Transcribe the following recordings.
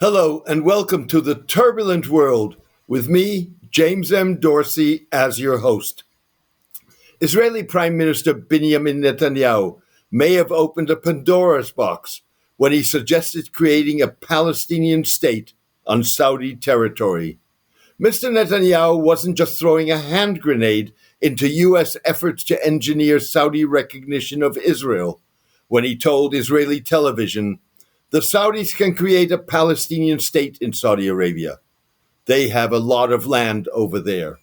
Hello and welcome to the turbulent world with me, James M. Dorsey, as your host. Israeli Prime Minister Binyamin Netanyahu may have opened a Pandora's box when he suggested creating a Palestinian state on Saudi territory. Mr. Netanyahu wasn't just throwing a hand grenade into U.S. efforts to engineer Saudi recognition of Israel when he told Israeli television, "The Saudis can create a Palestinian state in Saudi Arabia. They have a lot of land over there."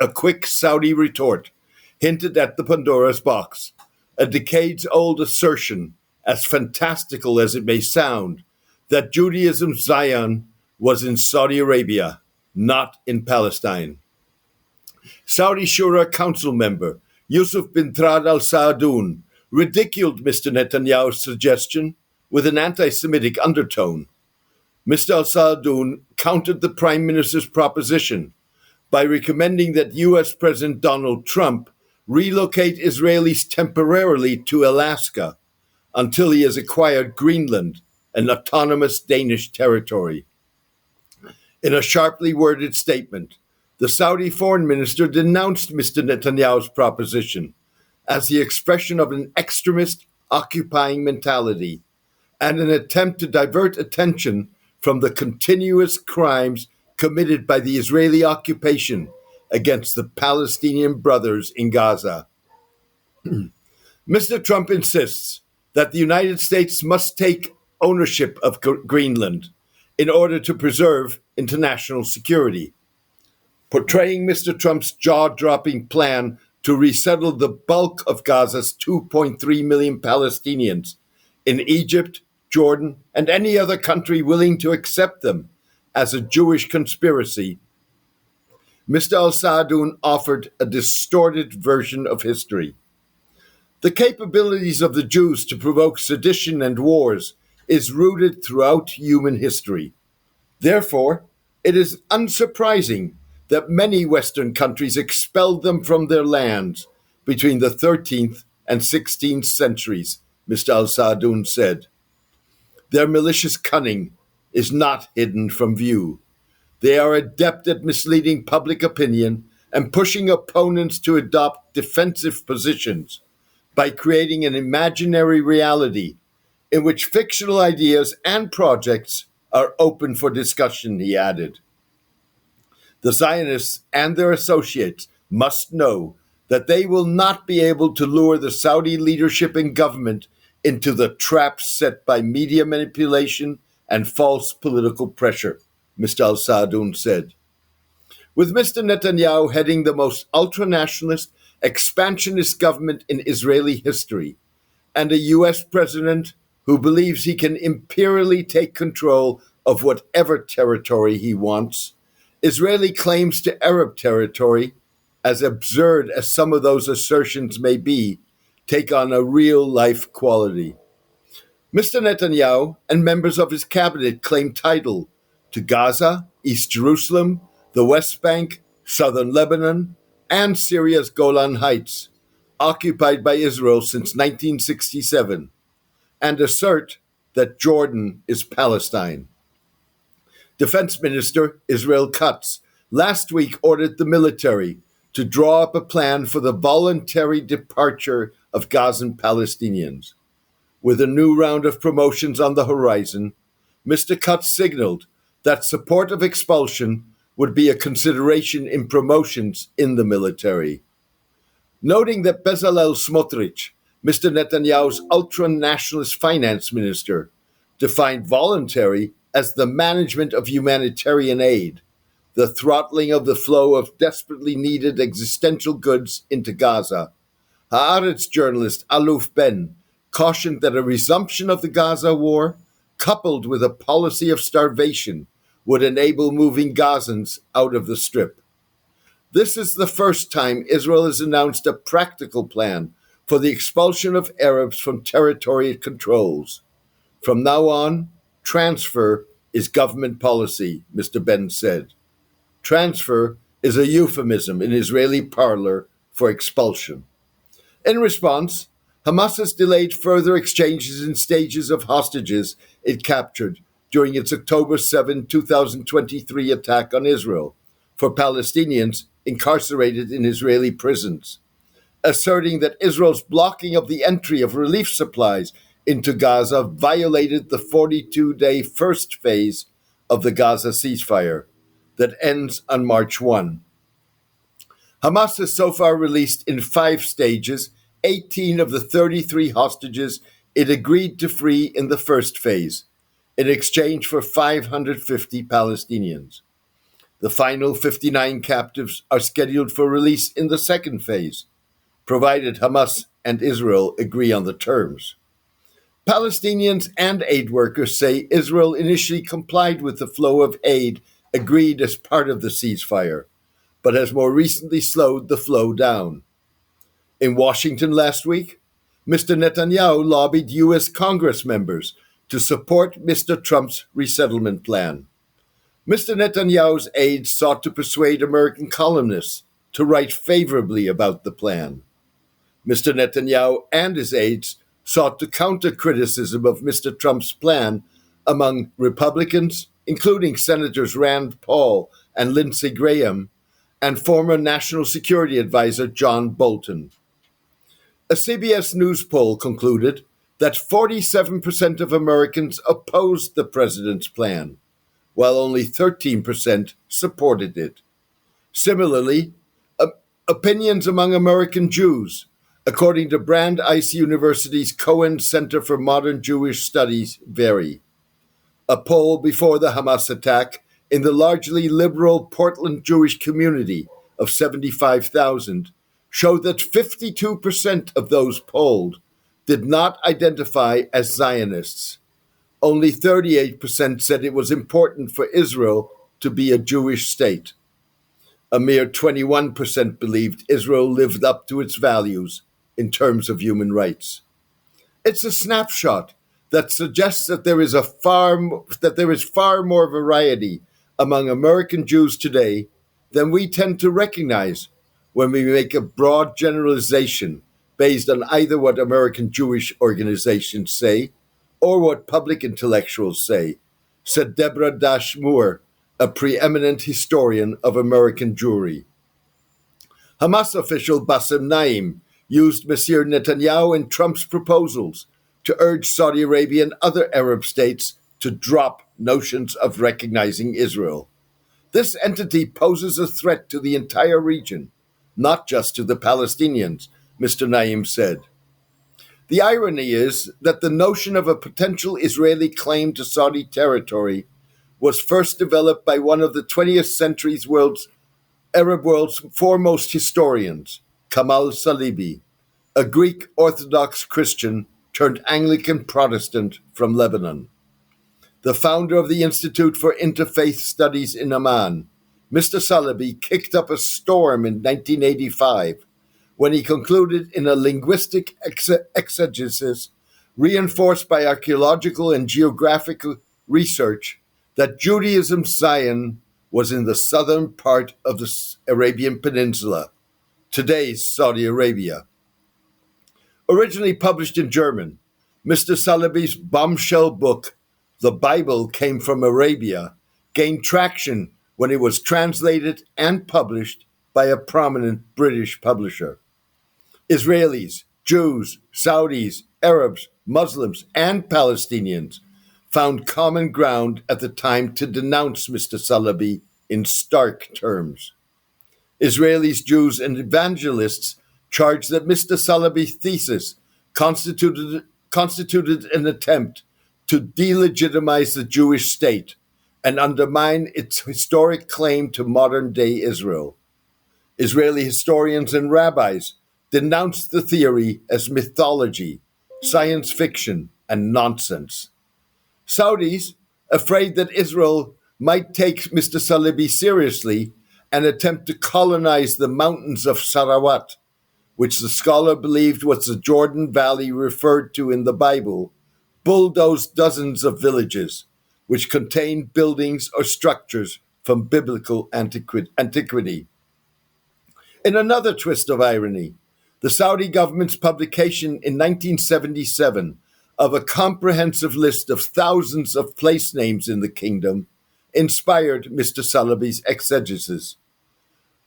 A quick Saudi retort hinted at the Pandora's box, a decades-old assertion, as fantastical as it may sound, that Judaism's Zion was in Saudi Arabia, not in Palestine. Saudi Shura Council member Yusuf bin Trad al-Saadoun ridiculed Mr. Netanyahu's suggestion with an anti-Semitic undertone. Mr. al-Saadoun countered the Prime Minister's proposition by recommending that U.S. President Donald Trump relocate Israelis temporarily to Alaska until he has acquired Greenland, an autonomous Danish territory. In a sharply worded statement, the Saudi foreign minister denounced Mr. Netanyahu's proposition as the expression of an extremist occupying mentality and an attempt to divert attention from the continuous crimes committed by the Israeli occupation against the Palestinian brothers in Gaza. Mr. Trump insists that the United States must take ownership of Greenland in order to preserve international security, portraying Mr. Trump's jaw-dropping plan to resettle the bulk of Gaza's 2.3 million Palestinians in Egypt, Jordan, and any other country willing to accept them as a Jewish conspiracy. Mr. al-Saadoun offered a distorted version of history. The capabilities of the Jews to provoke sedition and wars is rooted throughout human history. Therefore, it is unsurprising that many Western countries expelled them from their lands between the 13th and 16th centuries, Mr. al-Saadoun said. Their malicious cunning is not hidden from view. They are adept at misleading public opinion and pushing opponents to adopt defensive positions by creating an imaginary reality in which fictional ideas and projects are open for discussion, he added. The Zionists and their associates must know that they will not be able to lure the Saudi leadership and government into the traps set by media manipulation and false political pressure, Mr. al-Saadoun said. With Mr. Netanyahu heading the most ultra-nationalist, expansionist government in Israeli history, and a U.S. president who believes he can imperially take control of whatever territory he wants, Israeli claims to Arab territory, as absurd as some of those assertions may be, take on a real-life quality. Mr. Netanyahu and members of his cabinet claim title to Gaza, East Jerusalem, the West Bank, southern Lebanon, and Syria's Golan Heights, occupied by Israel since 1967, and assert that Jordan is Palestine. Defense Minister Israel Katz last week ordered the military to draw up a plan for the voluntary departure of Gazan Palestinians. With a new round of promotions on the horizon, Mr. Katz signaled that support of expulsion would be a consideration in promotions in the military. Noting that Bezalel Smotrich, Mr. Netanyahu's ultra-nationalist finance minister, defined voluntary as the management of humanitarian aid, the throttling of the flow of desperately needed existential goods into Gaza, Haaretz journalist Aluf Ben cautioned that a resumption of the Gaza war, coupled with a policy of starvation, would enable moving Gazans out of the Strip. This is the first time Israel has announced a practical plan for the expulsion of Arabs from territory it controls. From now on, transfer is government policy, Mr. Ben said. Transfer is a euphemism in Israeli parlor for expulsion. In response, Hamas has delayed further exchanges in stages of hostages it captured during its October 7, 2023 attack on Israel for Palestinians incarcerated in Israeli prisons, asserting that Israel's blocking of the entry of relief supplies into Gaza violated the 42-day first phase of the Gaza ceasefire that ends on March 1. Hamas has so far released in 5 stages 18 of the 33 hostages it agreed to free in the first phase, in exchange for 550 Palestinians. The final 59 captives are scheduled for release in the second phase, provided Hamas and Israel agree on the terms. Palestinians and aid workers say Israel initially complied with the flow of aid agreed as part of the ceasefire, but has more recently slowed the flow down. In Washington last week, Mr. Netanyahu lobbied U.S. Congress members to support Mr. Trump's resettlement plan. Mr. Netanyahu's aides sought to persuade American columnists to write favorably about the plan. Mr. Netanyahu and his aides sought to counter criticism of Mr. Trump's plan among Republicans, including Senators Rand Paul and Lindsey Graham, and former National Security Advisor John Bolton. A CBS News poll concluded that 47% of Americans opposed the president's plan, while only 13% supported it. Similarly, opinions among American Jews, according to Brandeis University's Cohen Center for Modern Jewish Studies, vary. A poll before the Hamas attack in the largely liberal Portland Jewish community of 75,000 showed that 52% of those polled did not identify as Zionists. Only 38% said it was important for Israel to be a Jewish state. A mere 21% believed Israel lived up to its values in terms of human rights. It's a snapshot that suggests that there is far more variety among American Jews today than we tend to recognize when we make a broad generalization based on either what American Jewish organizations say or what public intellectuals say, said Deborah Dash Moore, a preeminent historian of American Jewry. Hamas official Bassem Naim used Mr. Netanyahu and Trump's proposals to urge Saudi Arabia and other Arab states to drop notions of recognizing Israel. This entity poses a threat to the entire region, not just to the Palestinians, Mr. Naim said. The irony is that the notion of a potential Israeli claim to Saudi territory was first developed by one of the 20th century's Arab world's foremost historians, Kamal Salibi, a Greek Orthodox Christian turned Anglican Protestant from Lebanon. The founder of the Institute for Interfaith Studies in Amman, Mr. Salibi kicked up a storm in 1985 when he concluded in a linguistic exegesis reinforced by archaeological and geographical research that Judaism's Zion was in the southern part of the Arabian Peninsula, today's Saudi Arabia. Originally published in German, Mr. Salibi's bombshell book, The Bible Came from Arabia, gained traction when it was translated and published by a prominent British publisher. Israelis, Jews, Saudis, Arabs, Muslims, and Palestinians found common ground at the time to denounce Mr. Salibi in stark terms. Israelis, Jews, and evangelists charged that Mr. Salibi's thesis constituted an attempt to delegitimize the Jewish state and undermine its historic claim to modern-day Israel. Israeli historians and rabbis denounced the theory as mythology, science fiction, and nonsense. Saudis, afraid that Israel might take Mr. Salibi seriously and attempt to colonize the mountains of Sarawat, which the scholar believed was the Jordan Valley referred to in the Bible, bulldozed dozens of villages, which contained buildings or structures from biblical antiquity. In another twist of irony, the Saudi government's publication in 1977 of a comprehensive list of thousands of place names in the kingdom inspired Mr. Saleebi's exegesis.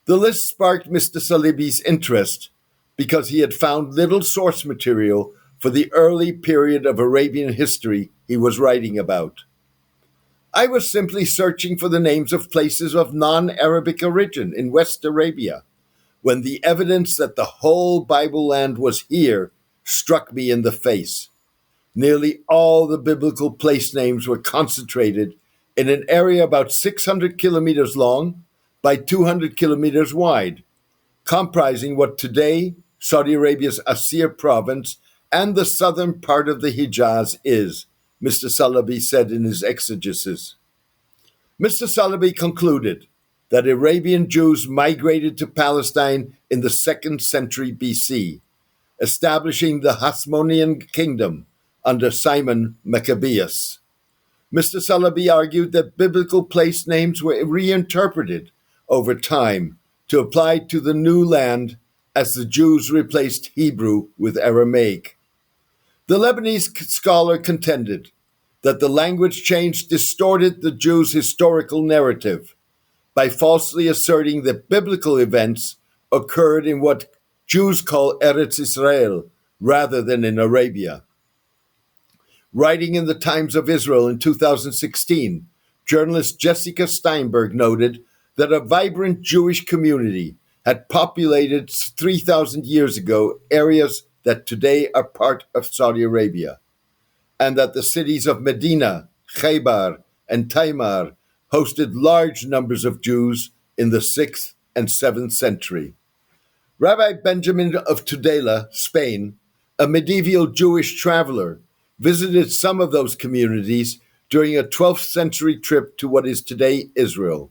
The list sparked Mr. Saleebi's interest because he had found little source material for the early period of Arabian history he was writing about. I was simply searching for the names of places of non-Arabic origin in West Arabia, when the evidence that the whole Bible land was here struck me in the face. Nearly all the biblical place names were concentrated in an area about 600 kilometers long by 200 kilometers wide, comprising what today Saudi Arabia's Asir province and the southern part of the Hijaz is, Mr. Saleebi said in his exegesis. Mr. Saleebi concluded that Arabian Jews migrated to Palestine in the 2nd century BC, establishing the Hasmonean kingdom under Simon Maccabeus. Mr. Saleebi argued that biblical place names were reinterpreted over time to apply to the new land as the Jews replaced Hebrew with Aramaic. The Lebanese scholar contended that the language change distorted the Jews' historical narrative by falsely asserting that biblical events occurred in what Jews call Eretz Israel rather than in Arabia. Writing in the Times of Israel in 2016, journalist Jessica Steinberg noted that a vibrant Jewish community had populated 3,000 years ago areas that today are part of Saudi Arabia, and that the cities of Medina, Khaybar, and Taimar hosted large numbers of Jews in the 6th and 7th century. Rabbi Benjamin of Tudela, Spain, a medieval Jewish traveler, visited some of those communities during a 12th century trip to what is today Israel.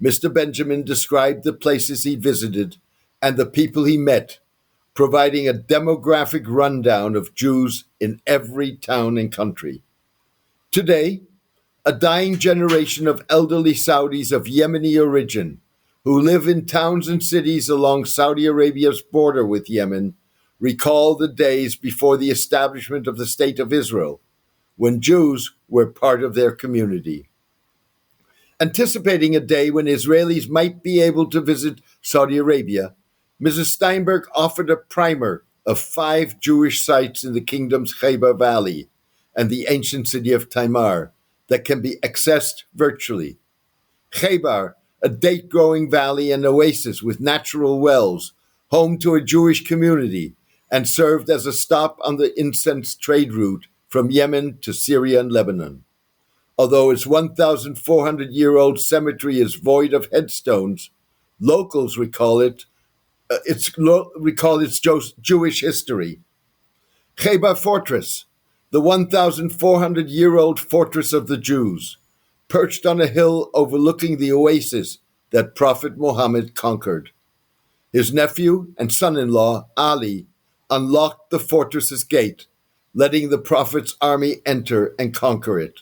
Mr. Benjamin described the places he visited and the people he met, providing a demographic rundown of Jews in every town and country. Today, a dying generation of elderly Saudis of Yemeni origin who live in towns and cities along Saudi Arabia's border with Yemen recall the days before the establishment of the State of Israel, when Jews were part of their community. Anticipating a day when Israelis might be able to visit Saudi Arabia, Mrs. Steinberg offered a primer of 5 Jewish sites in the kingdom's Khaybar Valley and the ancient city of Taimar that can be accessed virtually. Khaybar, a date-growing valley and oasis with natural wells, home to a Jewish community, and served as a stop on the incense trade route from Yemen to Syria and Lebanon. Although its 1,400-year-old cemetery is void of headstones, locals recall its Jewish history. Khaybar Fortress, the 1,400-year-old fortress of the Jews, perched on a hill overlooking the oasis that Prophet Muhammad conquered. His nephew and son-in-law, Ali, unlocked the fortress's gate, letting the Prophet's army enter and conquer it.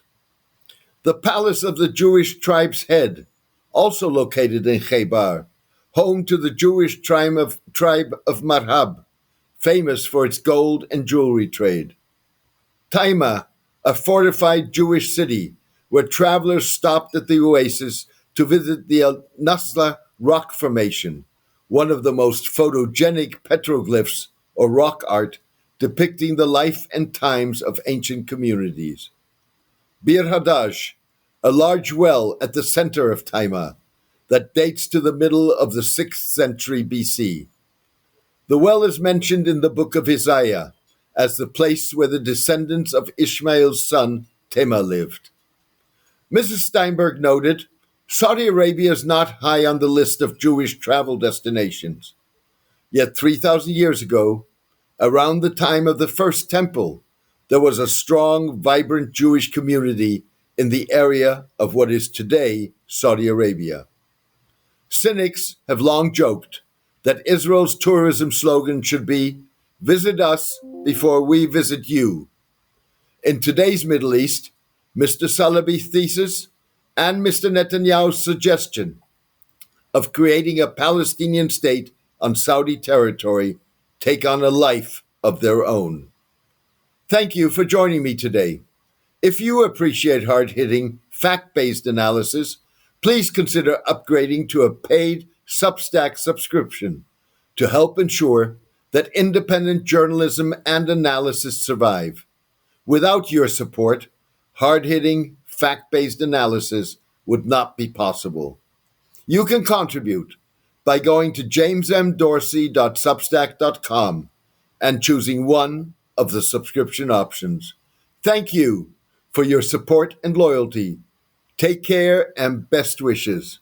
The palace of the Jewish tribe's head, also located in Khaybar, home to the Jewish tribe of Marhab, famous for its gold and jewelry trade. Taima, a fortified Jewish city where travelers stopped at the oasis to visit the Al Nasla rock formation, one of the most photogenic petroglyphs or rock art depicting the life and times of ancient communities. Bir Hadaj, a large well at the center of Taima that dates to the middle of the 6th century BC. The well is mentioned in the book of Isaiah as the place where the descendants of Ishmael's son Tema lived. Mrs. Steinberg noted, Saudi Arabia is not high on the list of Jewish travel destinations. Yet 3,000 years ago, around the time of the First Temple, there was a strong, vibrant Jewish community in the area of what is today Saudi Arabia. Cynics have long joked that Israel's tourism slogan should be, "Visit us before we visit you." In today's Middle East, Mr. Saleebi's thesis and Mr. Netanyahu's suggestion of creating a Palestinian state on Saudi territory take on a life of their own. Thank you for joining me today. If you appreciate hard-hitting, fact-based analysis, please consider upgrading to a paid Substack subscription to help ensure that independent journalism and analysis survive. Without your support, hard-hitting, fact-based analysis would not be possible. You can contribute by going to jamesmdorsey.substack.com and choosing one of the subscription options. Thank you for your support and loyalty. Take care and best wishes.